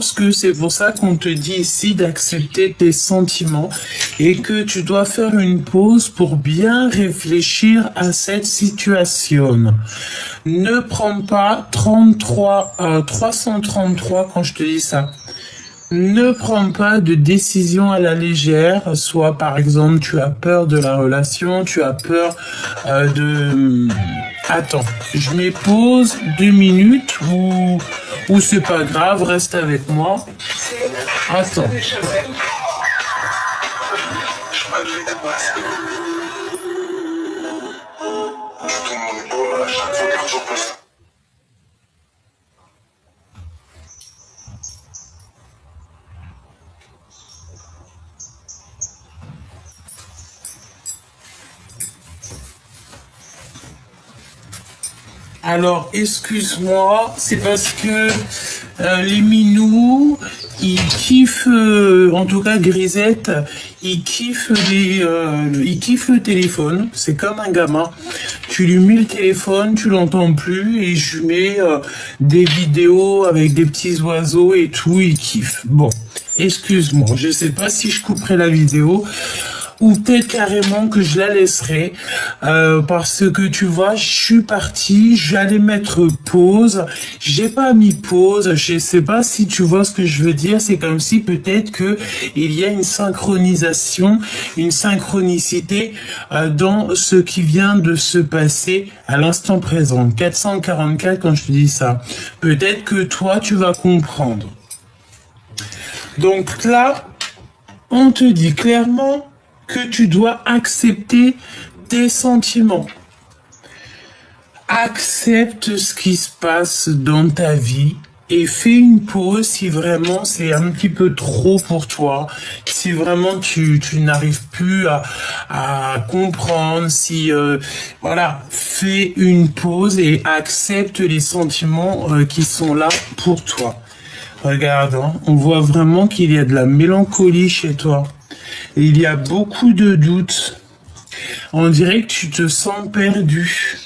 pense que c'est pour ça qu'on te dit ici d'accepter tes sentiments et que tu dois faire une pause pour bien réfléchir à cette situation. Ne prends pas 333 quand je te dis ça. Ne prends pas de décision à la légère, soit par exemple tu as peur de la relation, tu as peur de... Attends, je mets pause 2 minutes ou c'est pas grave, reste avec moi. Attends. Alors, excuse-moi, c'est parce que les minous, ils kiffent, en tout cas Grisette, ils kiffent le téléphone. C'est comme un gamin. Tu lui mets le téléphone, tu l'entends plus, et je lui mets des vidéos avec des petits oiseaux et tout, il kiffe. Bon, excuse-moi, je sais pas si je couperai la vidéo. Ou peut-être carrément que je la laisserai parce que tu vois, je suis parti, j'allais mettre pause, j'ai pas mis pause, je sais pas si tu vois ce que je veux dire, c'est comme si peut-être que il y a une synchronisation, une synchronicité dans ce qui vient de se passer à l'instant présent. 444 quand je te dis ça. Peut-être que toi tu vas comprendre. Donc là, on te dit clairement que tu dois accepter tes sentiments. Accepte ce qui se passe dans ta vie et fais une pause si vraiment c'est un petit peu trop pour toi, si vraiment tu n'arrives plus à comprendre, si voilà, fais une pause et accepte les sentiments qui sont là pour toi. Regarde, hein, on voit vraiment qu'il y a de la mélancolie chez toi. Il y a beaucoup de doutes. On dirait que tu te sens perdu.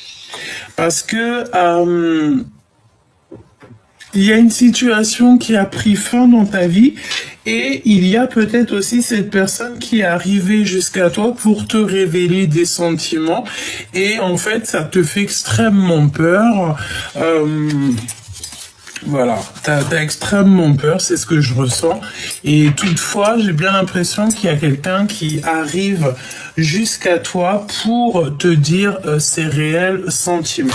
Parce que il y a une situation qui a pris fin dans ta vie et il y a peut-être aussi cette personne qui est arrivée jusqu'à toi pour te révéler des sentiments. Et en fait, ça te fait extrêmement peur. Voilà, t'as extrêmement peur, c'est ce que je ressens. Et toutefois, j'ai bien l'impression qu'il y a quelqu'un qui arrive jusqu'à toi pour te dire ses réels sentiments.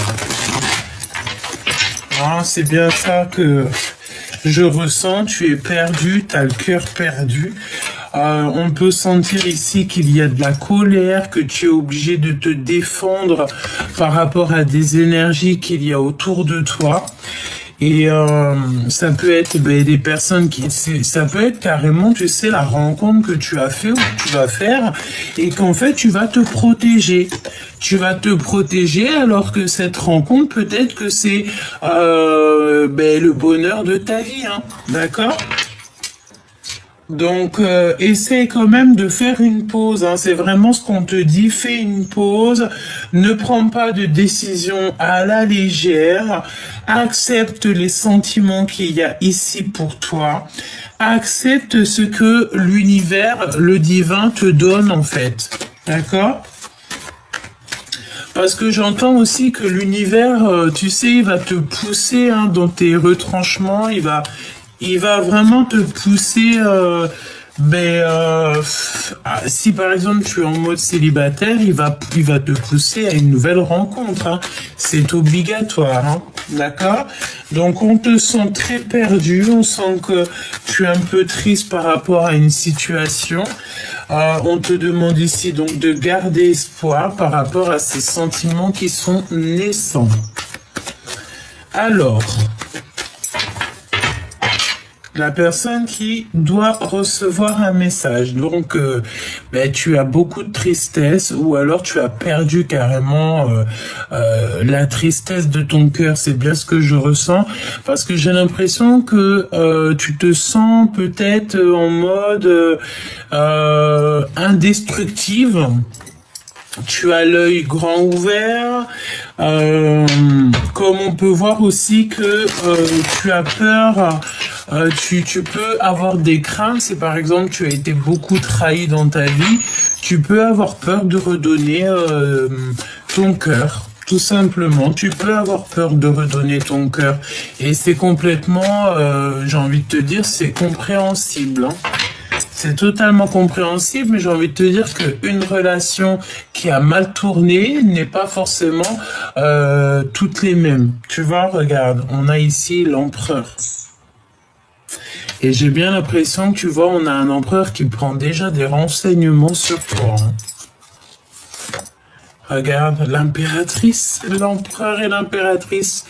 Ah, c'est bien ça que je ressens, tu es perdu, t'as le cœur perdu. On peut sentir ici qu'il y a de la colère, que tu es obligé de te défendre par rapport à des énergies qu'il y a autour de toi. Et ça peut être des personnes ça peut être carrément, tu sais, la rencontre que tu as fait ou que tu vas faire et qu'en fait tu vas te protéger. Tu vas te protéger alors que cette rencontre, peut-être que c'est le bonheur de ta vie, hein, d'accord ? Donc, essaie quand même de faire une pause, hein. C'est vraiment ce qu'on te dit, fais une pause, ne prends pas de décision à la légère, accepte les sentiments qu'il y a ici pour toi, accepte ce que l'univers, le divin te donne en fait, d'accord ? Parce que j'entends aussi que l'univers, tu sais, il va te pousser dans tes retranchements, il va vraiment te pousser, si par exemple tu es en mode célibataire, il va te pousser à une nouvelle rencontre, hein. C'est obligatoire, hein. D'accord ? Donc on te sent très perdu, on sent que tu es un peu triste par rapport à une situation. On te demande ici donc de garder espoir par rapport à ces sentiments qui sont naissants. Alors, la personne qui doit recevoir un message. Donc, tu as beaucoup de tristesse ou alors tu as perdu carrément la tristesse de ton cœur. C'est bien ce que je ressens parce que j'ai l'impression que tu te sens peut-être en mode indestructible. tu as l'œil grand ouvert, comme on peut voir aussi que tu as peur, tu peux avoir des craintes, si par exemple tu as été beaucoup trahi dans ta vie, tu peux avoir peur de redonner ton cœur. Tout simplement, tu peux avoir peur de redonner ton cœur. Et c'est complètement, j'ai envie de te dire, c'est compréhensible, hein. C'est totalement compréhensible, mais j'ai envie de te dire qu'une relation qui a mal tourné n'est pas forcément toutes les mêmes. Tu vois, regarde, on a ici l'empereur. Et j'ai bien l'impression que, tu vois, on a un empereur qui prend déjà des renseignements sur toi, hein. Regarde, l'impératrice, l'empereur et l'impératrice.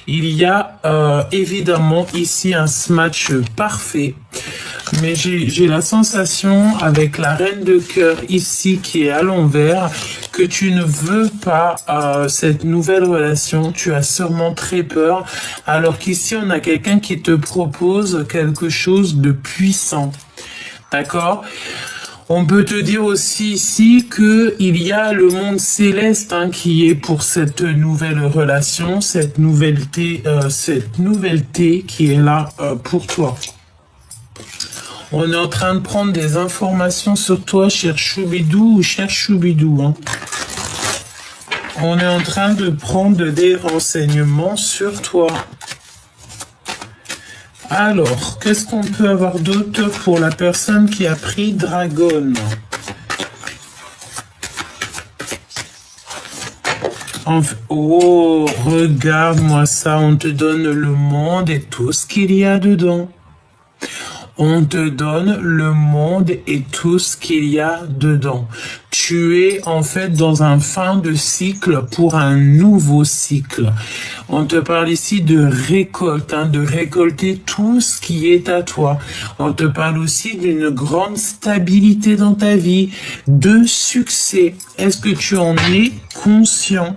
Il y a évidemment ici un match parfait. Mais j'ai la sensation, avec la reine de cœur ici qui est à l'envers, que tu ne veux pas cette nouvelle relation. Tu as sûrement très peur. Alors qu'ici, on a quelqu'un qui te propose quelque chose de puissant. D'accord ? On peut te dire aussi ici qu'il y a le monde céleste, hein, qui est pour cette nouvelle relation, cette nouvelleté qui est là pour toi. On est en train de prendre des informations sur toi, cher Choubidou ou cher Choubidou, hein. On est en train de prendre des renseignements sur toi. Alors, qu'est-ce qu'on peut avoir d'autre pour la personne qui a pris Dragon? Oh, regarde-moi ça, on te donne le monde et tout ce qu'il y a dedans. On te donne le monde et tout ce qu'il y a dedans. Tu es en fait dans un fin de cycle pour un nouveau cycle. On te parle ici de récolte, hein, de récolter tout ce qui est à toi. On te parle aussi d'une grande stabilité dans ta vie, de succès. Est-ce que tu en es conscient?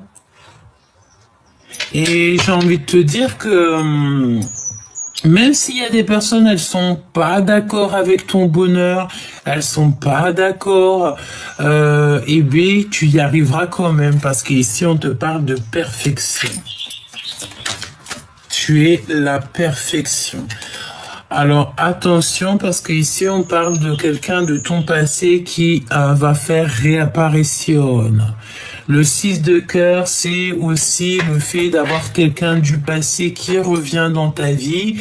Et j'ai envie de te dire que même s'il y a des personnes, elles sont pas d'accord avec ton bonheur, elles sont pas d'accord, eh bien, tu y arriveras quand même, parce qu'ici, on te parle de perfection. Tu es la perfection. Alors, attention, parce qu'ici, on parle de quelqu'un de ton passé qui va faire réapparition. Le 6 de cœur, c'est aussi le fait d'avoir quelqu'un du passé qui revient dans ta vie.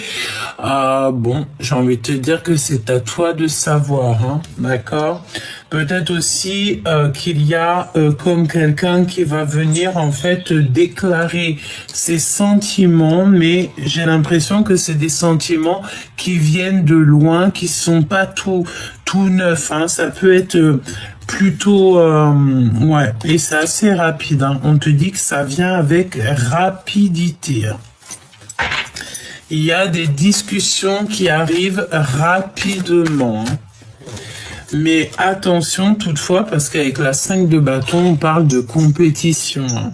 Bon, j'ai envie de te dire que c'est à toi de savoir, hein, d'accord? Peut-être aussi qu'il y a comme quelqu'un qui va venir en fait déclarer ses sentiments, mais j'ai l'impression que c'est des sentiments qui viennent de loin, qui sont pas tout neufs, hein. Ça peut être plutôt ouais, et c'est assez rapide, hein. On te dit que ça vient avec rapidité. Il y a des discussions qui arrivent rapidement, hein. Mais attention toutefois, parce qu'avec la 5 de bâton, on parle de compétition, hein.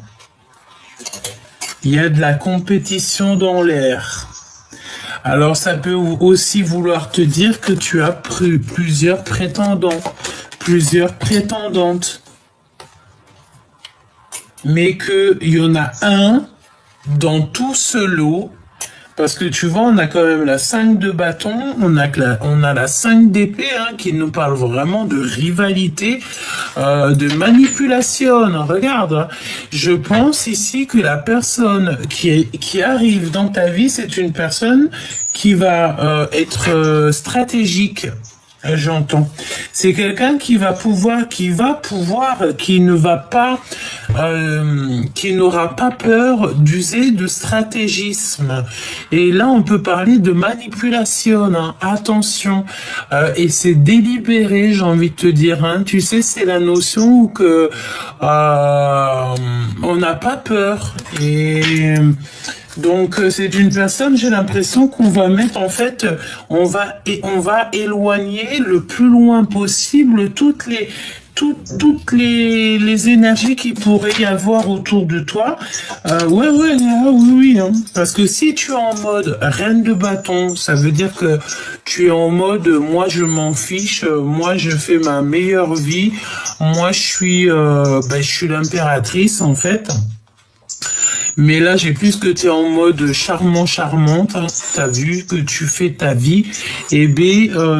Il y a de la compétition dans l'air. Alors ça peut aussi vouloir te dire que tu as plusieurs prétendants, plusieurs prétendantes, mais qu'il y en a un dans tout ce lot. Parce que tu vois, on a quand même la 5 de bâton, on a la 5 d'épée, hein, qui nous parle vraiment de rivalité, de manipulation. Regarde, hein, je pense ici que la personne qui arrive dans ta vie, c'est une personne qui va être stratégique. J'entends. C'est quelqu'un qui n'aura pas peur d'user de stratégisme. Et là, on peut parler de manipulation, hein. Attention. Et c'est délibéré, j'ai envie de te dire, hein. Tu sais, c'est la notion où que on n'a pas peur. Et donc c'est une personne, j'ai l'impression qu'on va mettre en fait, on va éloigner le plus loin possible toutes toutes les énergies qu'il pourrait y avoir autour de toi. Ouais, oui, oui, hein. Parce que si tu es en mode reine de bâton, ça veut dire que tu es en mode moi je m'en fiche, moi je fais ma meilleure vie, moi je suis l'impératrice en fait. Mais là, j'ai plus que tu es en mode charmante, hein. Tu as vu que tu fais ta vie. Et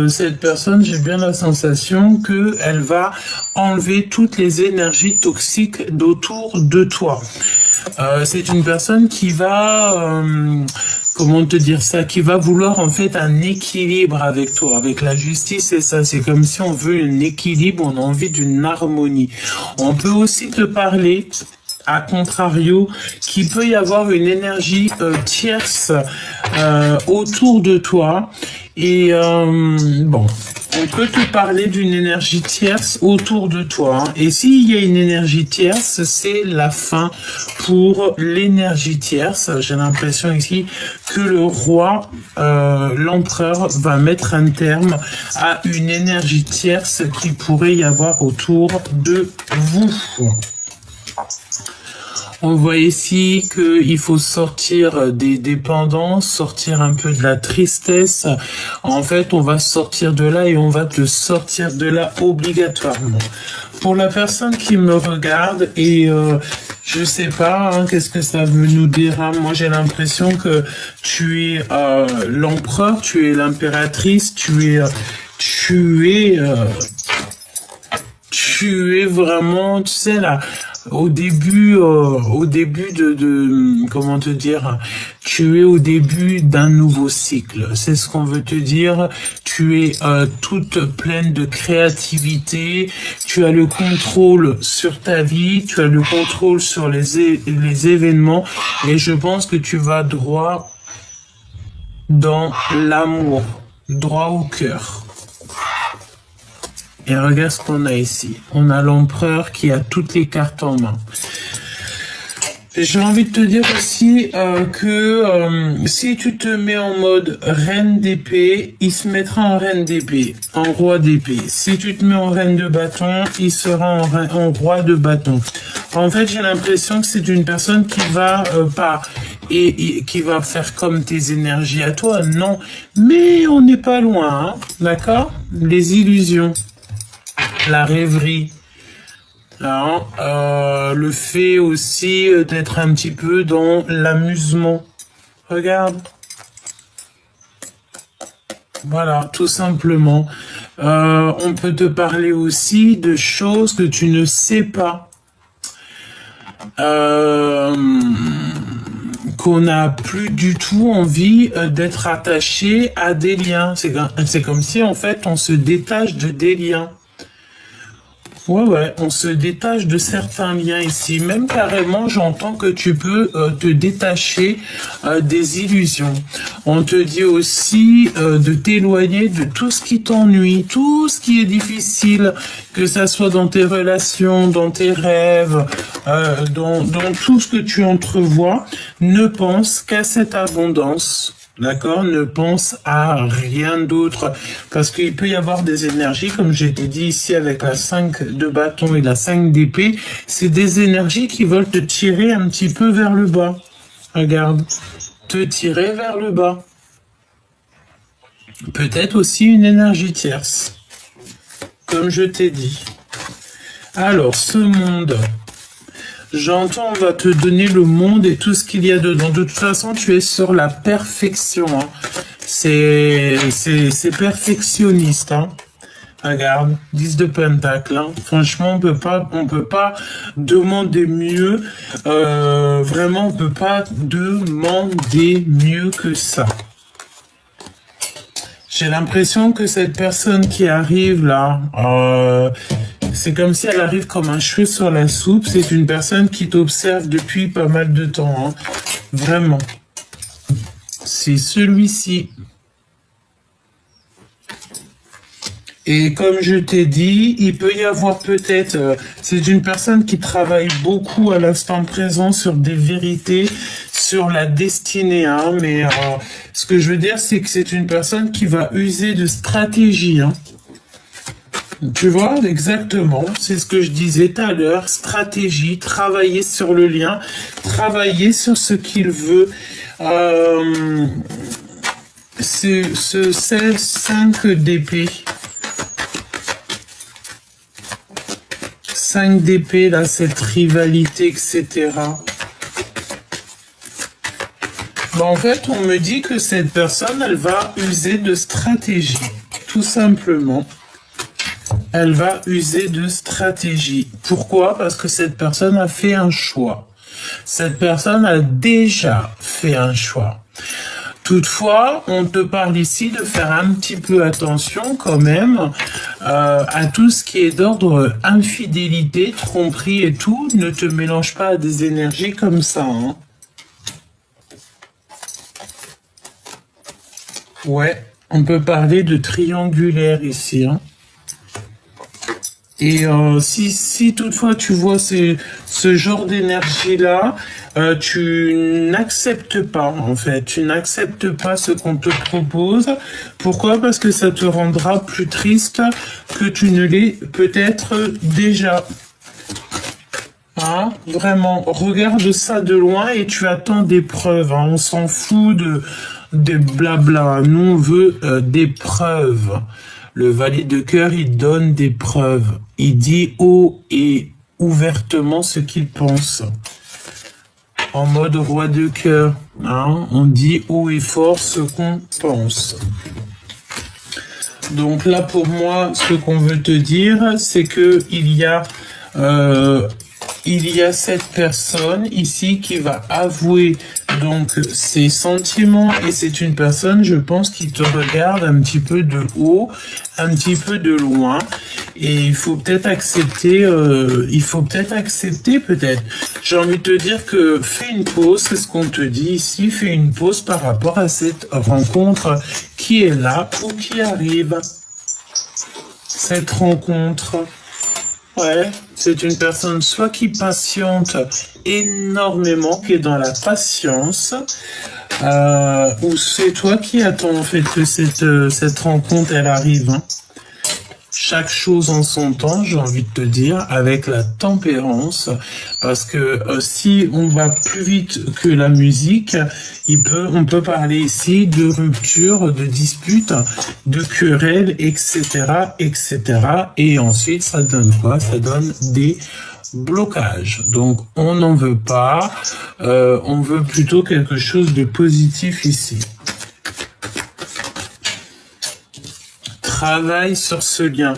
cette personne, j'ai bien la sensation qu'elle va enlever toutes les énergies toxiques d'autour de toi. C'est une personne qui va... comment te dire ça, qui va vouloir en fait un équilibre avec toi, avec la justice, c'est ça, c'est comme si on veut un équilibre, on a envie d'une harmonie. On peut aussi te parler, à contrario, qu'il peut y avoir une énergie tierce autour de toi. Et bon, on peut te parler d'une énergie tierce autour de toi. Hein. Et s'il y a une énergie tierce, c'est la fin pour l'énergie tierce. J'ai l'impression ici que le roi, l'empereur, va mettre un terme à une énergie tierce qui pourrait y avoir autour de vous. On voit ici qu'il faut sortir des dépendances, sortir un peu de la tristesse. En fait, on va sortir de là et on va te sortir de là obligatoirement. Pour la personne qui me regarde et je sais pas, hein, qu'est-ce que ça veut nous dire. Hein. Moi, j'ai l'impression que tu es l'empereur, tu es l'impératrice, tu es vraiment, tu sais là. Au début de comment te dire, tu es au début d'un nouveau cycle. C'est ce qu'on veut te dire. Tu es toute pleine de créativité. Tu as le contrôle sur ta vie. Tu as le contrôle sur les événements. Et je pense que tu vas droit dans l'amour, droit au cœur. Et regarde ce qu'on a ici. On a l'empereur qui a toutes les cartes en main. J'ai envie de te dire aussi que si tu te mets en mode reine d'épée, il se mettra en reine d'épée, en roi d'épée. Si tu te mets en reine de bâton, il sera en roi de bâton. En fait, j'ai l'impression que c'est une personne qui va qui va faire comme tes énergies à toi. Non, mais on n'est pas loin, hein, d'accord? Les illusions. La rêverie, hein, le fait aussi d'être un petit peu dans l'amusement. Regarde. Voilà, tout simplement. On peut te parler aussi de choses que tu ne sais pas. Qu'on n'a plus du tout envie d'être attaché à des liens. C'est comme si, en fait, on se détache de des liens. Ouais, on se détache de certains liens ici. Même carrément, j'entends que tu peux te détacher des illusions. On te dit aussi de t'éloigner de tout ce qui t'ennuie, tout ce qui est difficile, que ça soit dans tes relations, dans tes rêves, dans tout ce que tu entrevois. Ne pense qu'à cette abondance. D'accord, ne pense à rien d'autre, parce qu'il peut y avoir des énergies, comme j'ai dit ici avec la 5 de bâton et la 5 d'épée, c'est des énergies qui veulent te tirer un petit peu vers le bas. Regarde, te tirer vers le bas. Peut-être aussi une énergie tierce, comme je t'ai dit. Alors, ce monde... J'entends, on va te donner le monde et tout ce qu'il y a dedans. De toute façon, tu es sur la perfection. Hein. C'est perfectionniste. Hein. Regarde, 10 de pentacle. Hein. Franchement, on peut pas demander mieux. Vraiment, on peut pas demander mieux que ça. J'ai l'impression que cette personne qui arrive là, c'est comme si elle arrive comme un cheveu sur la soupe. C'est une personne qui t'observe depuis pas mal de temps. Hein. Vraiment. C'est celui-ci. Et comme je t'ai dit, il peut y avoir peut-être... c'est une personne qui travaille beaucoup à l'instant présent sur des vérités, sur la destinée. Hein, mais ce que je veux dire, c'est que c'est une personne qui va user de stratégie. Hein. Tu vois, exactement, c'est ce que je disais tout à l'heure, stratégie, travailler sur le lien, travailler sur ce qu'il veut. Ce 5 d'épée. 5 d'épée, là, cette rivalité, etc. Bon, en fait, on me dit que cette personne, elle va user de stratégie, tout simplement. Elle va user de stratégie. Pourquoi? Parce que cette personne a fait un choix. Cette personne a déjà fait un choix. Toutefois, on te parle ici de faire un petit peu attention quand même à tout ce qui est d'ordre infidélité, tromperie et tout. Ne te mélange pas à des énergies comme ça. Hein. Ouais, on peut parler de triangulaire ici. Hein. Et si toutefois tu vois ce genre d'énergie-là, tu n'acceptes pas, en fait. Tu n'acceptes pas ce qu'on te propose. Pourquoi? Parce que ça te rendra plus triste que tu ne l'es peut-être déjà. Hein? Vraiment, regarde ça de loin et tu attends des preuves. Hein? On s'en fout de blabla. Nous, on veut des preuves. Le valet de cœur, il donne des preuves. Il dit haut et ouvertement ce qu'il pense. En mode roi de cœur, hein, on dit haut et fort ce qu'on pense. Donc là, pour moi, ce qu'on veut te dire, c'est que il y a cette personne ici qui va avouer donc ses sentiments et c'est une personne, je pense, qui te regarde un petit peu de haut, un petit peu de loin et il faut peut-être accepter, peut-être. J'ai envie de te dire que fais une pause, c'est ce qu'on te dit ici, fais une pause par rapport à cette rencontre qui est là ou qui arrive. Cette rencontre. Ouais, c'est une personne soit qui patiente énormément, qui est dans la patience, ou c'est toi qui attends en fait que cette rencontre elle arrive. Hein. Chaque chose en son temps, j'ai envie de te dire, avec la tempérance, parce que si on va plus vite que la musique, on peut parler ici de rupture, de dispute, de querelle, etc., etc. Et ensuite, ça donne quoi? Ça donne des blocages. Donc, on n'en veut pas, on veut plutôt quelque chose de positif ici. Travaille sur ce lien.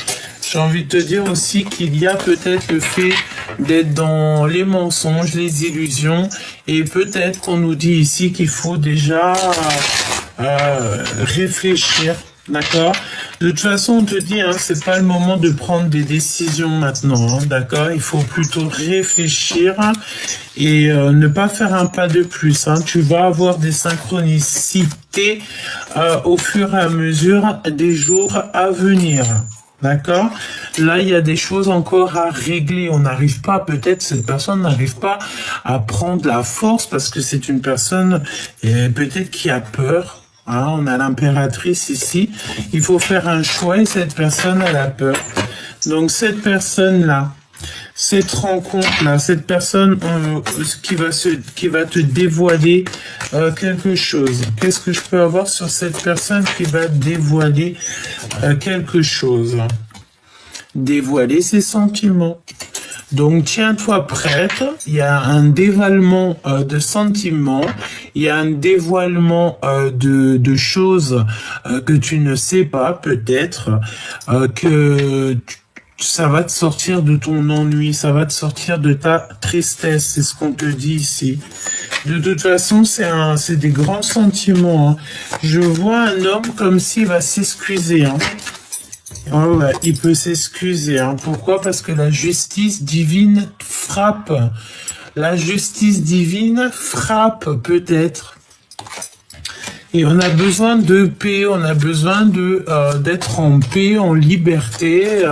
J'ai envie de te dire aussi qu'il y a peut-être le fait d'être dans les mensonges, les illusions, et peut-être qu'on nous dit ici qu'il faut déjà réfléchir, d'accord? De toute façon, on te dit, hein, c'est pas le moment de prendre des décisions maintenant, hein, d'accord? Il faut plutôt réfléchir et ne pas faire un pas de plus. Hein. Tu vas avoir des synchronicités au fur et à mesure des jours à venir. D'accord? Là, il y a des choses encore à régler. On n'arrive pas, peut-être cette personne n'arrive pas à prendre la force parce que c'est une personne peut-être qui a peur. Hein, on a l'impératrice ici. Il faut faire un choix et cette personne, elle a peur. Donc cette personne-là, cette rencontre-là, cette personne qui va te dévoiler quelque chose. Qu'est-ce que je peux avoir sur cette personne qui va dévoiler quelque chose? Dévoiler ses sentiments. Donc, tiens-toi prête, il y a un dévoilement de sentiments, il y a un dévoilement de choses que tu ne sais pas, peut-être, que ça va te sortir de ton ennui, ça va te sortir de ta tristesse, c'est ce qu'on te dit ici. De toute façon, c'est des grands sentiments. Hein. Je vois un homme comme s'il va s'excuser. Hein. Oh ouais, il peut s'excuser. Hein. Pourquoi? Parce que la justice divine frappe. La justice divine frappe peut-être. Et on a besoin de paix, on a besoin d'être en paix, en liberté.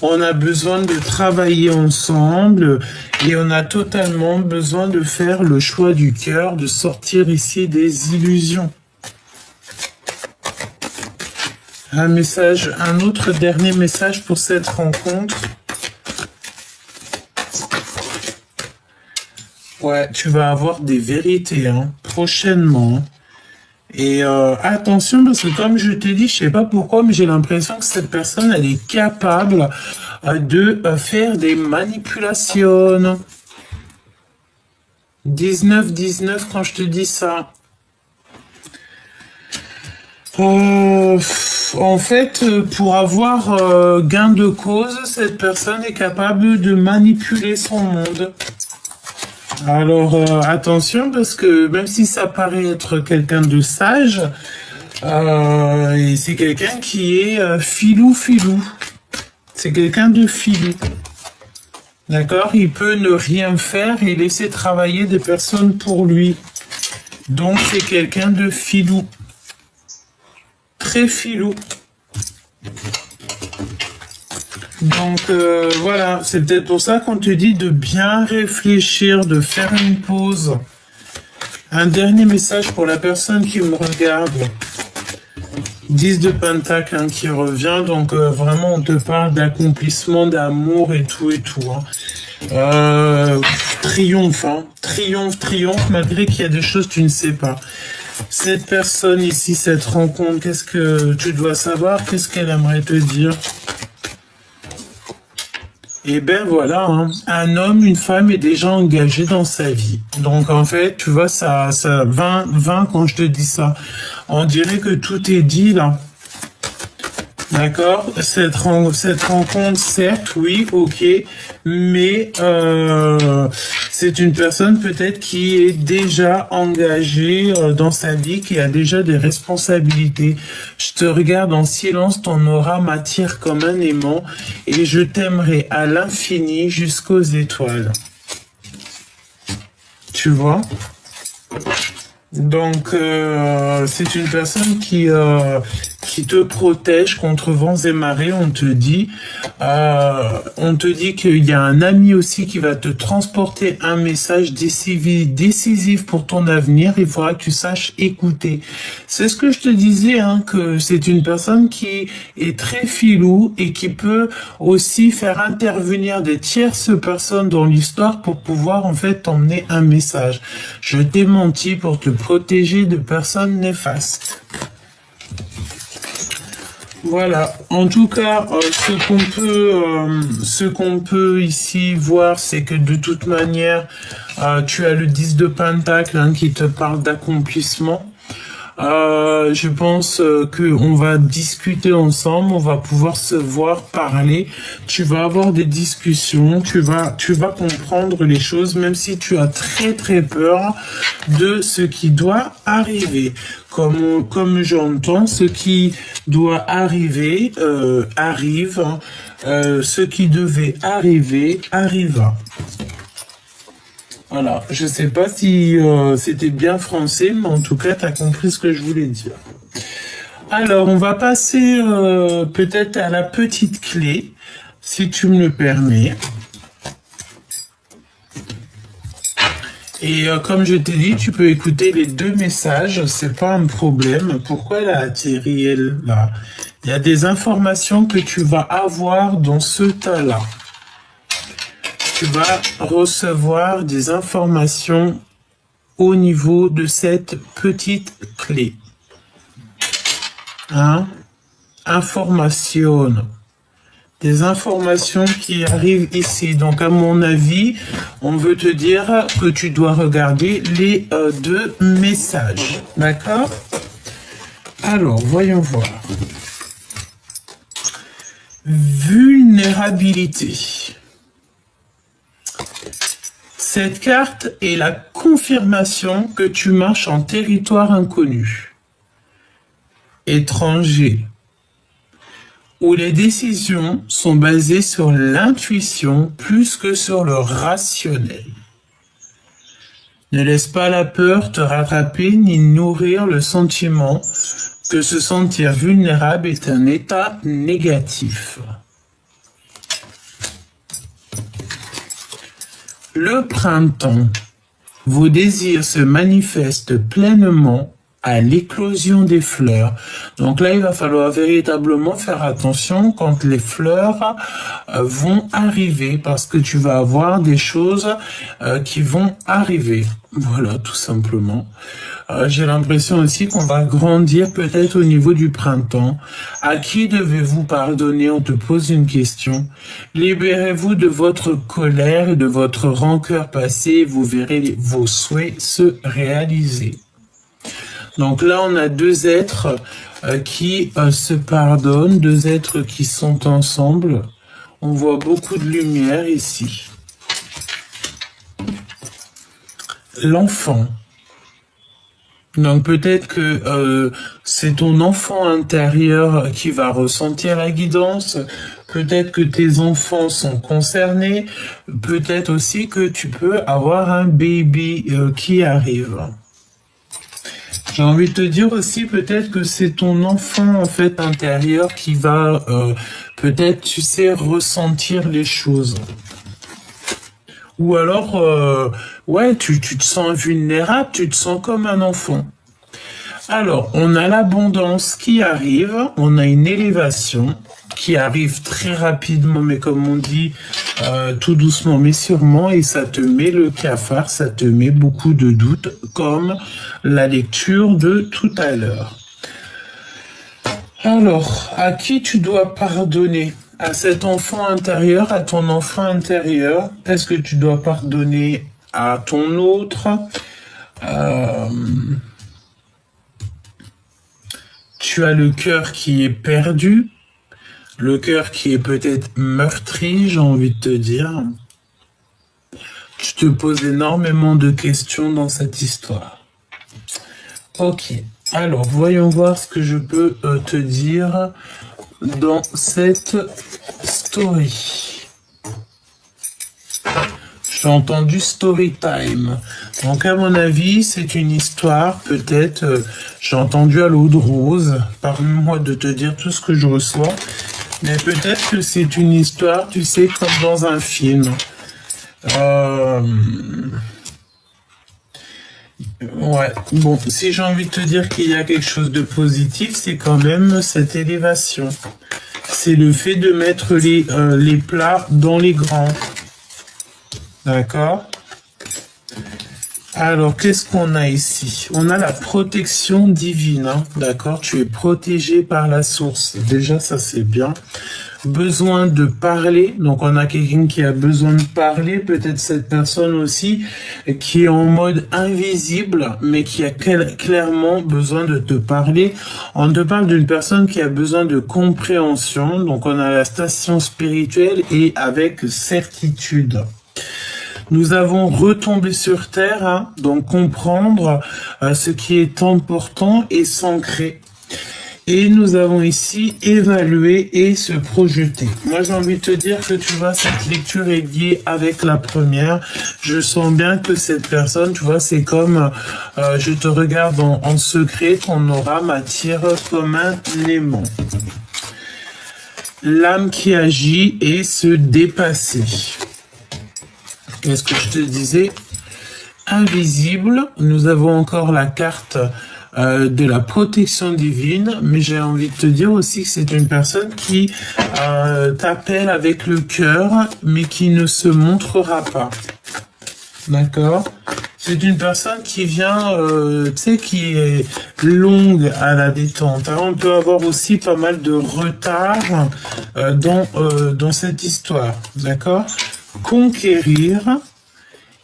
On a besoin de travailler ensemble et on a totalement besoin de faire le choix du cœur, de sortir ici des illusions. Un message, un autre dernier message pour cette rencontre. Ouais, tu vas avoir des vérités hein, prochainement. Et attention, parce que comme je t'ai dit, je sais pas pourquoi, mais j'ai l'impression que cette personne, elle est capable de faire des manipulations. 19-19 quand je te dis ça. En fait, pour avoir gain de cause, cette personne est capable de manipuler son monde. Alors attention parce que même si ça paraît être quelqu'un de sage, c'est quelqu'un qui est filou. C'est quelqu'un de filou. D'accord? Il peut ne rien faire et laisser travailler des personnes pour lui. Donc c'est quelqu'un de filou. Très filou. Donc voilà, c'est peut-être pour ça qu'on te dit de bien réfléchir, de faire une pause. Un dernier message pour la personne qui me regarde. 10 de Pentacle hein, qui revient, donc vraiment on te parle d'accomplissement, d'amour et tout hein. Triomphe, hein. Triomphe, malgré qu'il y a des choses que tu ne sais pas. Cette personne ici, cette rencontre, qu'est-ce que tu dois savoir? Qu'est-ce qu'elle aimerait te dire? Et ben voilà, hein. Un homme, une femme est déjà engagé dans sa vie. Donc en fait, tu vois, ça 20 quand je te dis ça. On dirait que tout est dit là. D'accord? Cette rencontre, certes, oui, ok, mais c'est une personne peut-être qui est déjà engagée dans sa vie, qui a déjà des responsabilités. Je te regarde en silence, ton aura m'attire comme un aimant et je t'aimerai à l'infini jusqu'aux étoiles. Tu vois? Donc, c'est une personne qui te protège contre vents et marées. On te dit qu'il y a un ami aussi qui va te transporter un message décisif pour ton avenir. Il faudra que tu saches écouter. C'est ce que je te disais, hein, que c'est une personne qui est très filou et qui peut aussi faire intervenir des tierces personnes dans l'histoire pour pouvoir en fait t'emmener un message. Je t'ai menti pour te protéger de personnes néfastes. Voilà. En tout cas, ce qu'on peut ici voir, c'est que de toute manière, tu as le 10 de Pentacle hein, qui te parle d'accomplissement. Je pense que on va discuter ensemble, on va pouvoir se voir, parler. Tu vas avoir des discussions, tu vas comprendre les choses, même si tu as très peur de ce qui doit arriver. Comme j'entends, ce qui doit arriver arrive. Ce qui devait arriver arriva. Voilà, je sais pas si c'était bien français, mais en tout cas, tu as compris ce que je voulais dire. Alors, on va passer peut-être à la petite clé, si tu me le permets. Et comme je t'ai dit, tu peux écouter les deux messages, c'est pas un problème. Pourquoi elle a atterri, elle, là? Il y a des informations que tu vas avoir dans ce tas-là. Tu vas recevoir des informations au niveau de cette petite clé. Hein? Information. Des informations qui arrivent ici. Donc, à mon avis, on veut te dire que tu dois regarder les deux messages. D'accord? Alors, voyons voir. Vulnérabilité. Cette carte est la confirmation que tu marches en territoire inconnu, étranger, où les décisions sont basées sur l'intuition plus que sur le rationnel. Ne laisse pas la peur te rattraper ni nourrir le sentiment que se sentir vulnérable est un état négatif. Le printemps, vos désirs se manifestent pleinement à l'éclosion des fleurs. Donc là, il va falloir véritablement faire attention quand les fleurs vont arriver, parce que tu vas avoir des choses qui vont arriver. Voilà, tout simplement. J'ai l'impression aussi qu'on va grandir peut-être au niveau du printemps. À qui devez-vous pardonner? On te pose une question. Libérez-vous de votre colère et de votre rancœur passée. Vous verrez vos souhaits se réaliser. Donc là, on a deux êtres qui se pardonnent, deux êtres qui sont ensemble. On voit beaucoup de lumière ici. L'enfant. Donc peut-être que c'est ton enfant intérieur qui va ressentir la guidance, peut-être que tes enfants sont concernés, peut-être aussi que tu peux avoir un baby qui arrive. J'ai envie de te dire aussi peut-être que c'est ton enfant en fait intérieur qui va peut-être, tu sais, ressentir les choses. Ou alors, ouais, tu te sens vulnérable, tu te sens comme un enfant. Alors, on a l'abondance qui arrive, on a une élévation qui arrive très rapidement, mais comme on dit, tout doucement mais sûrement, et ça te met le cafard, ça te met beaucoup de doutes, comme la lecture de tout à l'heure. Alors, à qui tu dois pardonner? À cet enfant intérieur, à ton enfant intérieur? Est-ce que tu dois pardonner à ton autre? Tu as le cœur qui est perdu, le cœur qui est peut-être meurtri, j'ai envie de te dire. Tu te poses énormément de questions dans cette histoire. Ok, alors voyons voir ce que je peux te dire dans cette story. J'ai entendu story time. Donc à mon avis, c'est une histoire, peut-être, j'ai entendu à l'eau de rose, pardonne-moi de te dire tout ce que je reçois, mais peut-être que c'est une histoire, tu sais, comme dans un film. Ouais, bon, si j'ai envie de te dire qu'il y a quelque chose de positif, c'est quand même cette élévation. C'est le fait de mettre les plats dans les grands. D'accord? Alors, qu'est-ce qu'on a ici? On a la protection divine, hein, d'accord? Tu es protégé par la source. Déjà, ça, c'est bien. Besoin de parler. Donc, on a quelqu'un qui a besoin de parler. Peut-être cette personne aussi qui est en mode invisible, mais qui a clairement besoin de te parler. On te parle d'une personne qui a besoin de compréhension. Donc, on a la station spirituelle et avec certitude. Nous avons retombé sur Terre, hein, donc comprendre ce qui est important et s'ancrer. Et nous avons ici évalué et se projeter. Moi, j'ai envie de te dire que tu vois, cette lecture est liée avec la première. Je sens bien que cette personne, tu vois, c'est comme je te regarde en secret, ton aura m'attire comme un aimant. L'âme qui agit et se dépasser. Qu'est-ce que je te disais? Invisible. Nous avons encore la carte de la protection divine, mais j'ai envie de te dire aussi que c'est une personne qui t'appelle avec le cœur, mais qui ne se montrera pas. D'accord? C'est une personne qui vient, tu sais, qui est longue à la détente. Alors, on peut avoir aussi pas mal de retard dans cette histoire. D'accord? Conquérir,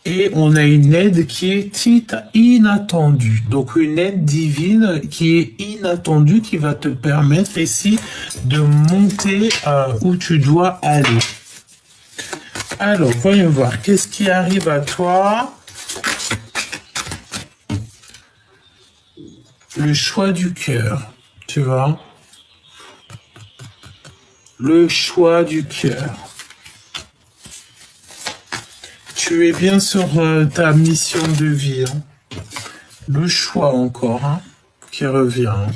et on a une aide qui est inattendue. Donc une aide divine qui est inattendue, qui va te permettre ici de monter où tu dois aller. Alors, voyons voir, qu'est-ce qui arrive à toi? Le choix du cœur, tu vois? Le choix du cœur. Tu es bien sur ta mission de vie. Hein. Le choix encore, hein, qui revient. Hein.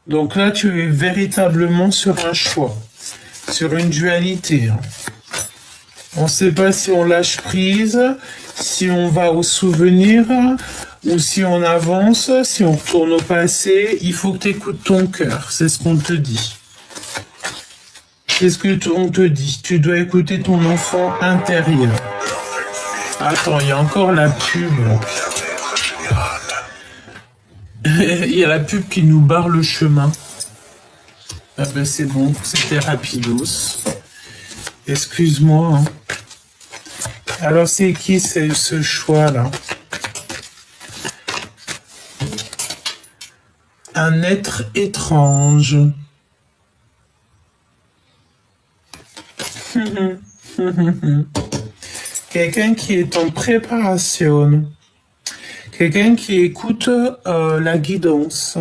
Donc là, tu es véritablement sur un choix, sur une dualité. Hein. On ne sait pas si on lâche prise, si on va au souvenir, ou si on avance, si on retourne au passé, il faut que tu écoutes ton cœur. C'est ce qu'on te dit. C'est ce que on te dit. Tu dois écouter ton enfant intérieur. Attends, il y a encore la pub. Il y a la pub qui nous barre le chemin. Ah ben c'est bon, c'était rapidos. Excuse-moi. Hein. Alors c'est qui ce choix-là? Un être étrange. Quelqu'un qui est en préparation. Quelqu'un qui écoute la guidance.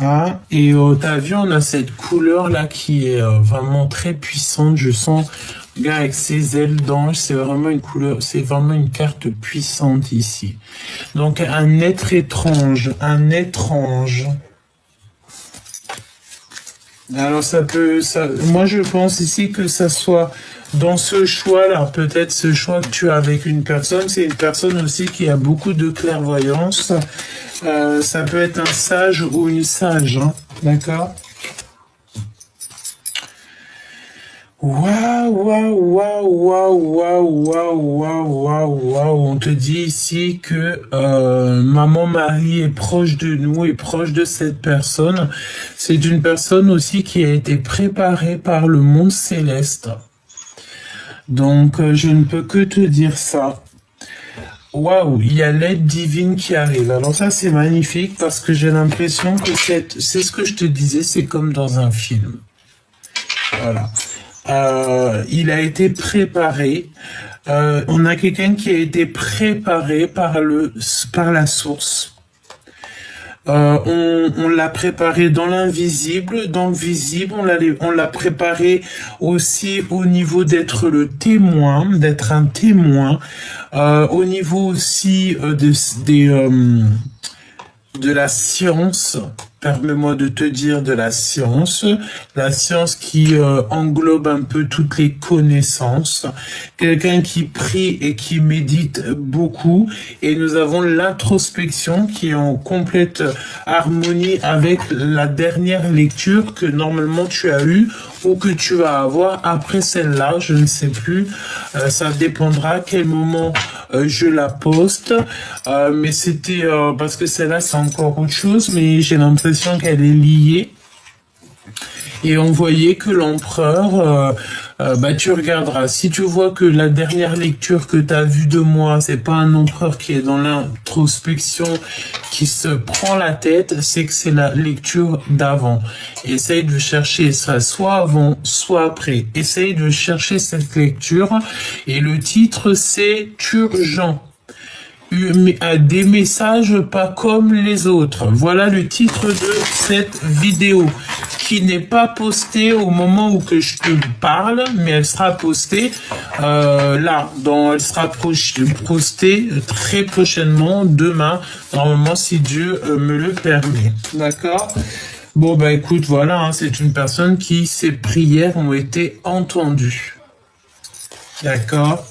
Ah, et t'as vu, on a cette couleur là qui est vraiment très puissante. Je sens, regarde, avec ses ailes d'ange, c'est vraiment une couleur, c'est vraiment une carte puissante ici. Donc un être étrange, un étrange. Alors moi je pense ici que ça soit dans ce choix-là, peut-être ce choix que tu as avec une personne, c'est une personne aussi qui a beaucoup de clairvoyance. Ça peut être un sage ou une sage, hein, d'accord? Waouh, waouh, waouh, waouh, waouh, waouh, waouh, waouh, waouh. On te dit ici que Maman Marie est proche de nous, est proche de cette personne. C'est une personne aussi qui a été préparée par le monde céleste. Donc, je ne peux que te dire ça. Waouh, il y a l'aide divine qui arrive. Alors ça, c'est magnifique parce que j'ai l'impression que c'est ce que je te disais, c'est comme dans un film. Voilà. Il a été préparé. On a quelqu'un qui a été préparé par la source. On l'a préparé dans l'invisible, dans le visible, on l'a préparé aussi au niveau d'être le témoin, d'être un témoin, au niveau aussi de la science. Permets-moi de te dire de la science qui englobe un peu toutes les connaissances, quelqu'un qui prie et qui médite beaucoup, et nous avons l'introspection qui est en complète harmonie avec la dernière lecture que normalement tu as eue ou que tu vas avoir après celle-là, je ne sais plus, ça dépendra à quel moment je la poste, mais c'était parce que celle-là c'est encore autre chose, mais j'ai l'impression qu'elle est liée. Et on voyait que l'empereur, tu regarderas, si tu vois que la dernière lecture que tu as vue de moi, c'est pas un empereur qui est dans l'introspection, qui se prend la tête, c'est que c'est la lecture d'avant. Essaye de chercher ça, soit avant, soit après. Essaye de chercher cette lecture. Et le titre, c'est Urgent. Des messages pas comme les autres. Voilà le titre de cette vidéo qui n'est pas postée au moment où que je te parle, mais elle sera postée elle sera postée très prochainement, demain, normalement si Dieu me le permet. D'accord? Bon bah écoute, voilà, hein, c'est une personne qui ses prières ont été entendues. D'accord?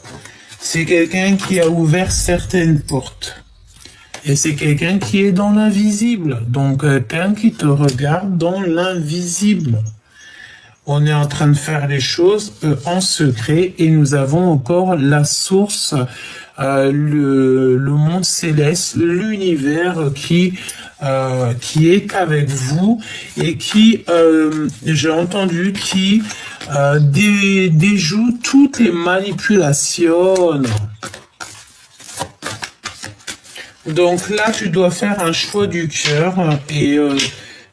C'est quelqu'un qui a ouvert certaines portes. Et c'est quelqu'un qui est dans l'invisible. Donc, quelqu'un qui te regarde dans l'invisible. On est en train de faire les choses en secret et nous avons encore la source, le monde céleste, l'univers qui est avec vous et qui, j'ai entendu, qui déjoue toutes les manipulations. Donc là, tu dois faire un choix du cœur et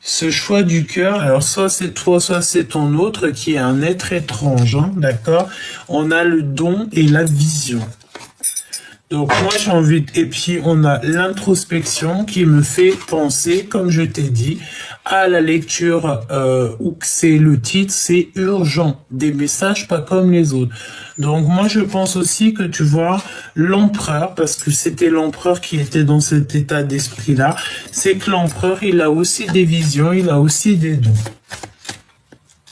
ce choix du cœur, alors soit c'est toi, soit c'est ton autre qui est un être étrange, hein, d'accord? On a le don et la vision. Donc moi j'ai envie et puis on a l'introspection qui me fait penser, comme je t'ai dit, à la lecture où c'est le titre, c'est urgent, des messages pas comme les autres. Donc moi je pense aussi que tu vois l'empereur, parce que c'était l'empereur qui était dans cet état d'esprit-là, c'est que l'empereur il a aussi des visions, il a aussi des dons.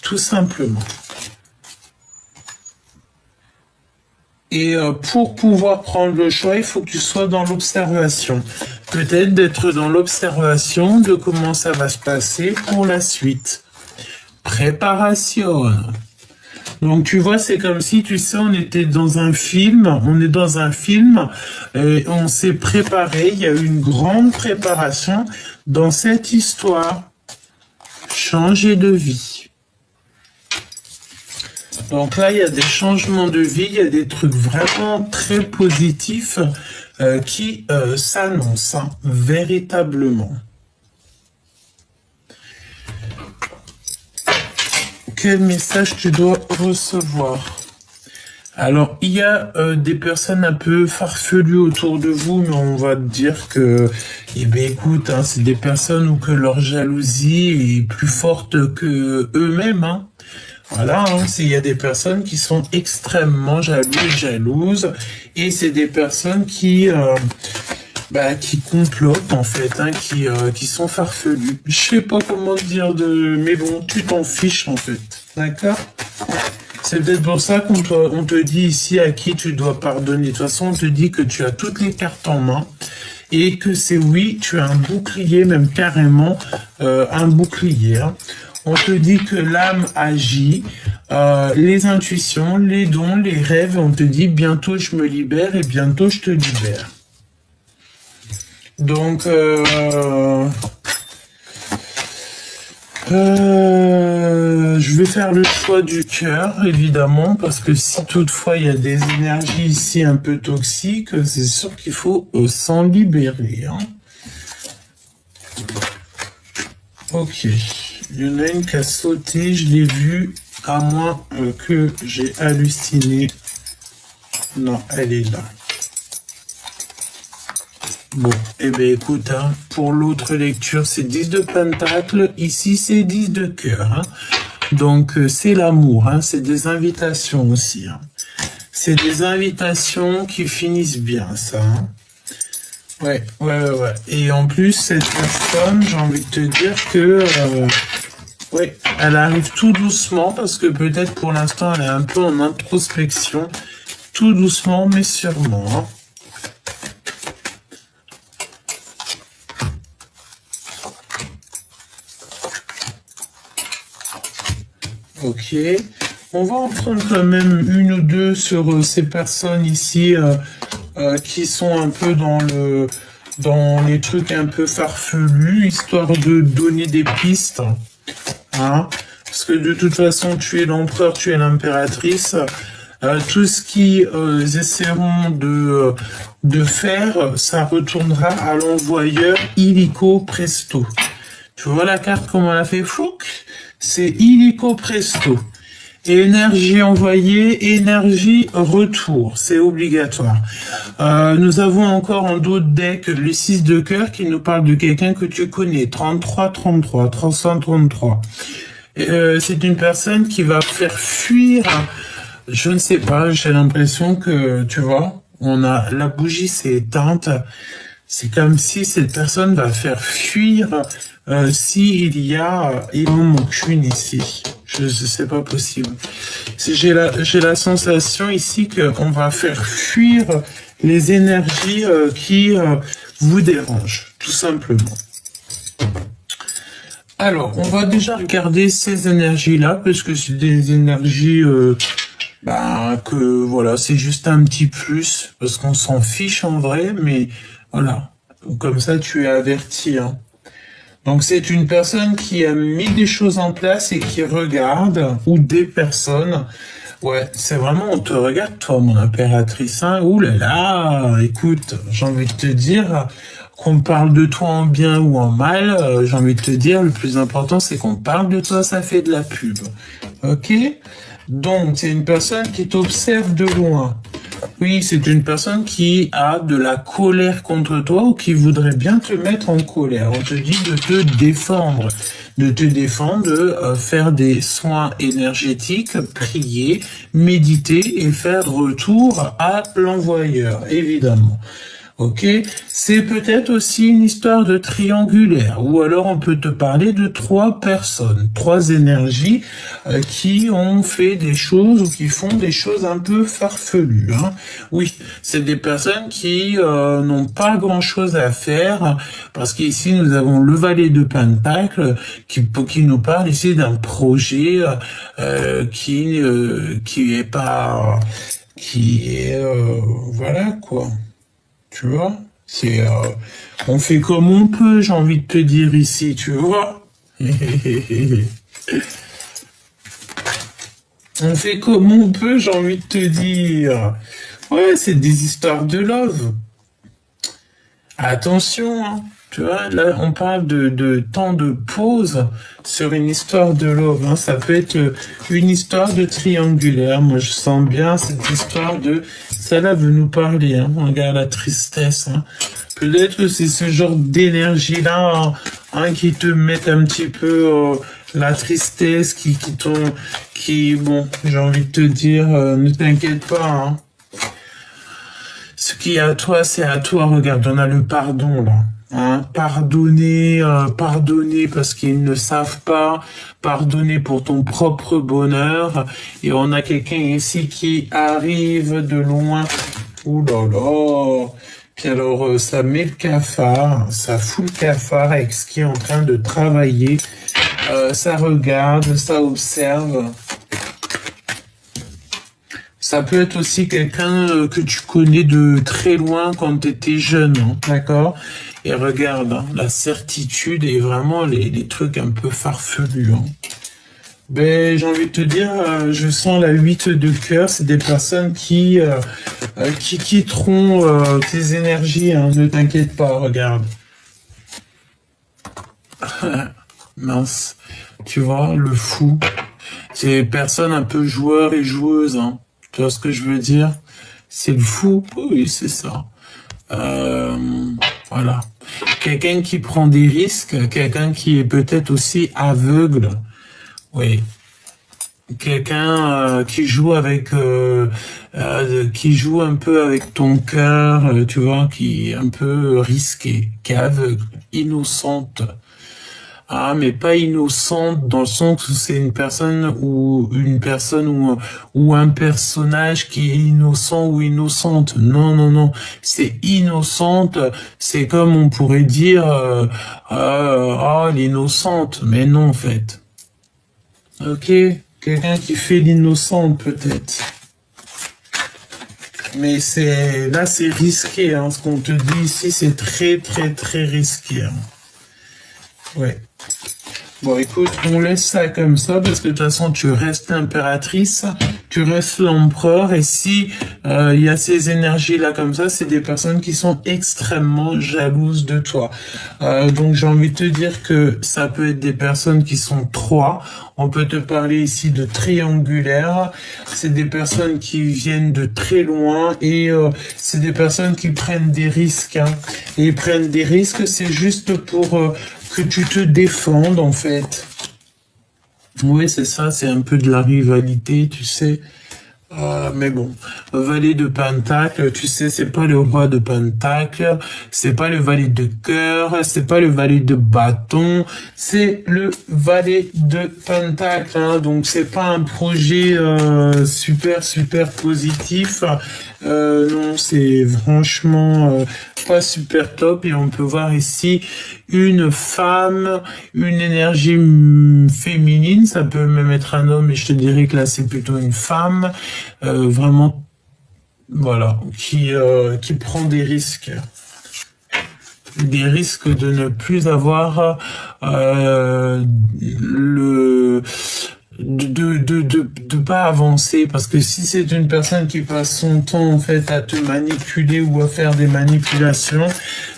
Tout simplement. Et pour pouvoir prendre le choix, il faut que tu sois dans l'observation. Peut-être d'être dans l'observation de comment ça va se passer pour la suite. Préparation. Donc tu vois, c'est comme si, tu sais, on est dans un film, et on s'est préparé, il y a eu une grande préparation dans cette histoire. Changer de vie. Donc là, il y a des changements de vie, il y a des trucs vraiment très positifs qui s'annoncent, hein, véritablement. Quel message tu dois recevoir? Alors, il y a des personnes un peu farfelues autour de vous, mais on va te dire que, eh bien, écoute, hein, c'est des personnes où que leur jalousie est plus forte que eux-mêmes, hein. Voilà, hein, il y a des personnes qui sont extrêmement jalouses, et c'est des personnes qui complotent en fait, hein, qui sont farfelues. Je sais pas comment dire mais bon, tu t'en fiches en fait, d'accord? C'est peut-être pour ça on te dit ici à qui tu dois pardonner. De toute façon, on te dit que tu as toutes les cartes en main et que oui, tu as un bouclier, même carrément un bouclier, hein. On te dit que l'âme agit, les intuitions, les dons, les rêves, on te dit bientôt je me libère et bientôt je te libère. Donc, je vais faire le choix du cœur, évidemment, parce que si toutefois il y a des énergies ici un peu toxiques, c'est sûr qu'il faut s'en libérer, hein. Ok. Il y en a une qui a sauté, je l'ai vue, à moins que j'ai halluciné. Non, elle est là. Bon, eh bien écoute, hein, pour l'autre lecture, c'est 10 de pentacle, ici c'est 10 de cœur, hein. Donc c'est l'amour, hein, c'est des invitations aussi, hein. C'est des invitations qui finissent bien, ça, hein. Ouais. Et en plus, cette personne, j'ai envie de te dire que... ouais, elle arrive tout doucement, parce que peut-être pour l'instant, elle est un peu en introspection. Tout doucement, mais sûrement, hein. Ok. On va en prendre quand même une ou deux sur ces personnes ici qui sont un peu dans les trucs un peu farfelus, histoire de donner des pistes, hein, parce que de toute façon, tu es l'empereur, tu es l'impératrice. Tout ce qu'ils essaieront de faire, ça retournera à l'envoyeur illico presto. Tu vois la carte, comment elle a fait fouc? C'est illico presto. Énergie envoyée, énergie retour, c'est obligatoire. Nous avons encore en dos de deck le 6 de cœur qui nous parle de quelqu'un que tu connais, 33, 333. C'est une personne qui va faire fuir, je ne sais pas, j'ai l'impression que, tu vois, la bougie s'est éteinte. C'est comme si cette personne va faire fuir s'il y a il en manque une ici. C'est pas possible. J'ai la sensation ici qu'on va faire fuir les énergies qui vous dérangent, tout simplement. Alors, on va déjà regarder ces énergies-là, parce que c'est des énergies que voilà, c'est juste un petit plus, parce qu'on s'en fiche en vrai, mais voilà, comme ça tu es averti, hein. Donc c'est une personne qui a mis des choses en place et qui regarde, ou des personnes. Ouais, c'est vraiment, on te regarde, toi, mon impératrice, hein. Ouh là là, écoute, j'ai envie de te dire, qu'on parle de toi en bien ou en mal, j'ai envie de te dire, le plus important, c'est qu'on parle de toi, ça fait de la pub. Ok? Donc, c'est une personne qui t'observe de loin. Oui, c'est une personne qui a de la colère contre toi ou qui voudrait bien te mettre en colère. On te dit de te défendre, de faire des soins énergétiques, prier, méditer et faire retour à l'envoyeur, évidemment. Ok, c'est peut-être aussi une histoire de triangulaire, ou alors on peut te parler de trois personnes, trois énergies qui ont fait des choses ou qui font des choses un peu farfelues. Hein. Oui, c'est des personnes qui n'ont pas grand-chose à faire, parce qu'ici nous avons le valet de Pentacle qui nous parle ici d'un projet qui est pas, qui est voilà quoi. Tu vois, c'est on fait comme on peut, j'ai envie de te dire ici, tu vois. On fait comme on peut, j'ai envie de te dire. Ouais, c'est des histoires de love. Attention, hein. Tu vois, là, on parle de temps de pause sur une histoire de love. Hein. Ça peut être une histoire de triangulaire. Moi, je sens bien cette histoire de... Celle-là veut nous parler. Hein. Regarde la tristesse. Hein. Peut-être que c'est ce genre d'énergie-là hein, qui te met un petit peu la tristesse, bon, j'ai envie de te dire, ne t'inquiète pas. Hein. Ce qui est à toi, c'est à toi. Regarde, on a le pardon, là. Hein, pardonner parce qu'ils ne savent pas, pardonner pour ton propre bonheur. Et on a quelqu'un ici qui arrive de loin. Ouh là là. Puis alors, ça met le cafard, ça fout le cafard avec ce qui est en train de travailler. Ça regarde, ça observe. Ça peut être aussi quelqu'un que tu connais de très loin quand tu étais jeune, hein, d'accord? Et regarde, hein, la certitude et vraiment les trucs un peu farfelus. Hein. Ben, j'ai envie de te dire, je sens la 8 de cœur, c'est des personnes qui quitteront tes énergies, hein, ne t'inquiète pas, regarde. Mince, tu vois, le fou. C'est des personnes un peu joueurs et joueuses, hein. Tu vois ce que je veux dire? C'est le fou, oui, c'est ça. Voilà. Quelqu'un qui prend des risques, quelqu'un qui est peut-être aussi aveugle. Oui. Quelqu'un qui joue avec, qui joue un peu avec ton cœur, tu vois, qui est un peu risqué, qui est aveugle, innocente. Ah, mais pas innocente dans le sens où c'est une personne ou un personnage qui est innocent ou innocente. Non, non, non. C'est innocente. C'est comme on pourrait dire, l'innocente. Mais non, en fait. Ok. Quelqu'un qui fait l'innocente, peut-être. Mais là, c'est risqué, hein. Ce qu'on te dit ici, c'est très, très, très risqué, hein. Ouais. Bon, écoute, on laisse ça comme ça parce que de toute façon, tu restes l'impératrice, tu restes l'empereur et si il y a ces énergies-là comme ça, c'est des personnes qui sont extrêmement jalouses de toi. Donc, j'ai envie de te dire que ça peut être des personnes qui sont trois. On peut te parler ici de triangulaire. C'est des personnes qui viennent de très loin et c'est des personnes qui prennent des risques. Hein. Et ils prennent des risques, c'est juste pour... que tu te défendes, en fait. Oui, c'est ça, c'est un peu de la rivalité, tu sais. Mais bon, valet de Pentacle, tu sais, c'est pas le roi de Pentacle, c'est pas le valet de cœur, c'est pas le valet de bâton, c'est le valet de Pentacle. Hein, donc c'est pas un projet super super positif. Non, c'est franchement pas super top. Et on peut voir ici une femme, une énergie féminine. Ça peut même être un homme, mais je te dirais que là c'est plutôt une femme. Vraiment, voilà, qui prend des risques de ne plus avoir de pas avancer, parce que si c'est une personne qui passe son temps en fait à te manipuler ou à faire des manipulations,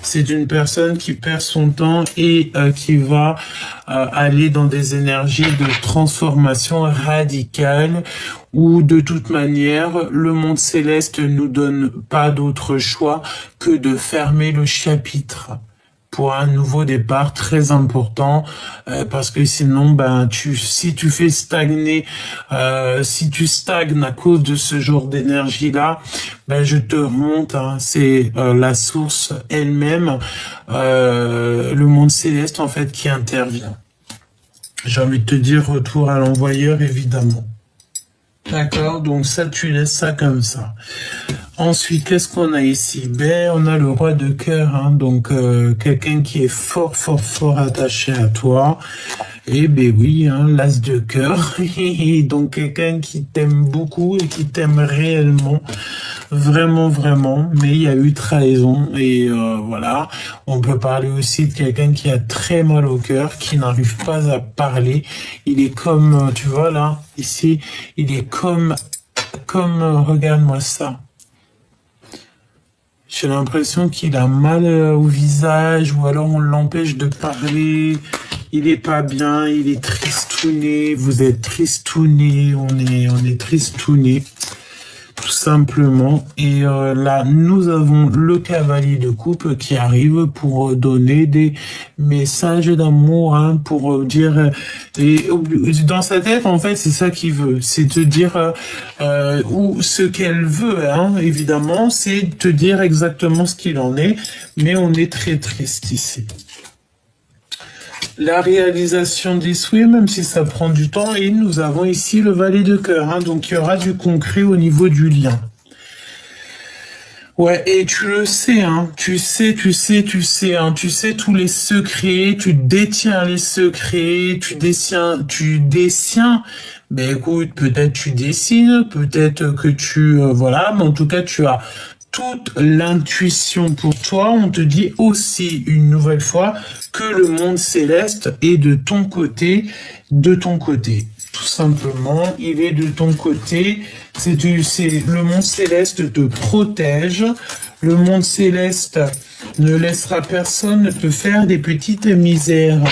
c'est une personne qui perd son temps et qui va aller dans des énergies de transformation radicale, où de toute manière le monde céleste nous donne pas d'autre choix que de fermer le chapitre. pour un nouveau départ très important, parce que sinon, ben, si tu fais stagner, si tu stagnes à cause de ce genre d'énergie-là, ben, je te remonte, hein, c'est la source elle-même, le monde céleste, en fait, qui intervient. J'ai envie de te dire retour à l'envoyeur, évidemment. D'accord, donc ça, tu laisses ça comme ça. Ensuite, qu'est-ce qu'on a ici? Ben, on a le roi de cœur, hein, donc quelqu'un qui est fort, fort, fort attaché à toi. Et ben oui, hein, l'as de cœur. Donc quelqu'un qui t'aime beaucoup et qui t'aime réellement, vraiment, vraiment. Mais il y a eu trahison et voilà. On peut parler aussi de quelqu'un qui a très mal au cœur, qui n'arrive pas à parler. Il est comme, tu vois là, ici, il est comme, regarde-moi ça. J'ai l'impression qu'il a mal au visage ou alors on l'empêche de parler. Il est pas bien, il est tristouné. Vous êtes tristouné, on est tristouné, tout simplement. Et là, nous avons le cavalier de coupe qui arrive pour donner des messages d'amour, hein, pour dire. Et dans sa tête, en fait, c'est ça qu'il veut, c'est te dire ou ce qu'elle veut, hein, évidemment, c'est te dire exactement ce qu'il en est. Mais on est très triste ici. La réalisation des souhaits, même si ça prend du temps, et nous avons ici le valet de cœur, hein, donc il y aura du concret au niveau du lien. Ouais, et tu le sais, hein, tu sais, hein, tu sais tous les secrets, tu détiens les secrets, tu dessines, ben écoute, peut-être tu dessines, peut-être que tu, voilà, mais en tout cas tu as toute l'intuition pour toi. On te dit aussi une nouvelle fois que le monde céleste est de ton côté, tout simplement, il est de ton côté. C'est le monde céleste te protège. Le monde céleste ne laissera personne te faire des petites misères.